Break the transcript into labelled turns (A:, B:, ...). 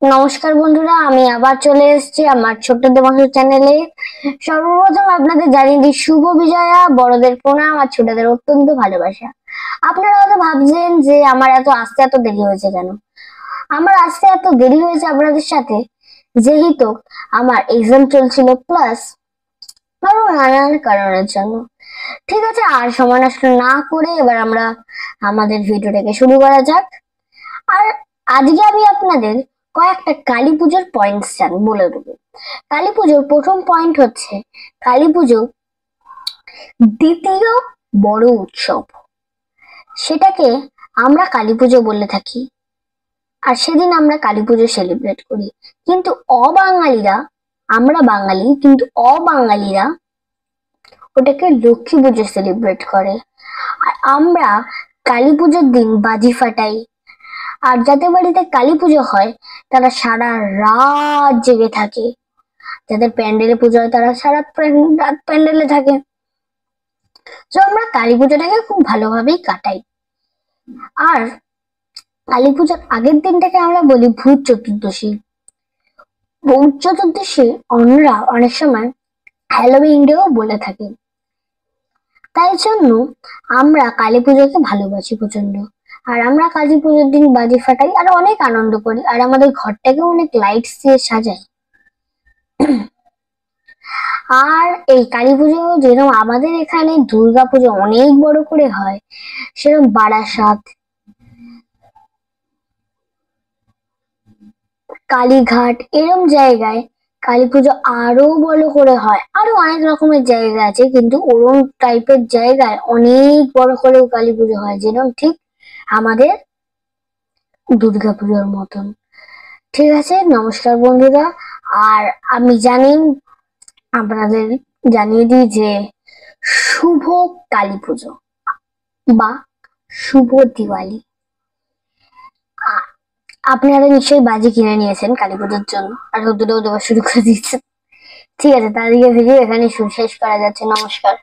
A: নমস্কার বন্ধুরা, আমি আবার চলে এসেছি আমার ছোট্ট দেবাংশু চ্যানেলে। সর্বপ্রথম আপনাদের জানিয়ে দিই শুভ বিজয়া, বড়দের প্রণাম আর ছোটদের অত্যন্ত ভালোবাসা। আপনারা হয়তো ভাবছেন যে আমার এত আসতে এত দেরি হয়েছে কেন। আমার আসতে এত দেরি হয়েছে আপনাদের সাথে, যেহেতু আমার এক্সাম চলছিল, প্লাস আরো নানান কারণের জন্য। ঠিক আছে, আর সময় নষ্ট না করে এবার আমরা আমাদের ভিডিওটাকে শুরু করা যাক। আর আজকে আমি আপনাদের কয়েকটা কালী পুজোর পয়েন্টস বলে দেবো। কালী পুজোর প্রথম পয়েন্ট হচ্ছে, কালী পুজো দ্বিতীয় বড় উৎসব, সেটাকে আমরা কালী পুজো বলে থাকি। আর সেদিন আমরা কালী পুজো সেলিব্রেট করি। কিন্তু অবাঙালিরা, আমরা বাঙালি কিন্তু অবাঙালিরা ওটাকে লক্ষ্মী পুজো সেলিব্রেট করে। আর আমরা কালী পুজোর দিন বাজি ফাটাই। আর যাদের বাড়িতে কালী পুজো হয় তারা সারা রাত জেগে থাকে। যাদের প্যান্ডেলে পুজো হয় তারা সারা রাত প্যান্ডেলে থাকে। তো আমরা কালী পুজোটাকে খুব ভালোভাবেই কাটাই। আর কালী পুজোর আগের দিনটাকে আমরা বলি ভূত চতুর্দশী। ভূত চতুর্দশী অন্যরা অনেক সময় হ্যালোউইন ডেও বলে থাকে। তাই জন্য আমরা কালী পুজোকে ভালোবাসি প্রচন্ড। আর আমরা কালী পুজোর দিন বাজি ফাটাই আর অনেক আনন্দ করি, আর আমাদের ঘরটাকে অনেক লাইটস দিয়ে সাজাই। আর এই কালী পুজো যেরকম আমাদের এখানে দুর্গা পুজো অনেক বড় করে হয়, সেরকম বারাসাত, কালীঘাট এরম জায়গায় কালী পুজো আরো বড় করে হয়। আরো অনেক রকমের জায়গা আছে, কিন্তু ওরম টাইপের জায়গায় অনেক বড় করেও কালী পুজো হয়, যেরকম ঠিক আমাদের দুর্গা পুজোর মতন। ঠিক আছে, নমস্কার বন্ধুরা। আর আমি জানি আপনাদের জানিয়ে দিই যে শুভ কালী পুজো বা শুভ দিওয়ালি। আপনারা নিশ্চয়ই বাজি কিনে নিয়েছেন কালী পুজোর জন্য, আর রোদ্দুরেও দেওয়া শুরু করে দিয়েছেন। ঠিক আছে, তাদেরকে ভিডিও এখানে শেষ করা যাচ্ছে। নমস্কার।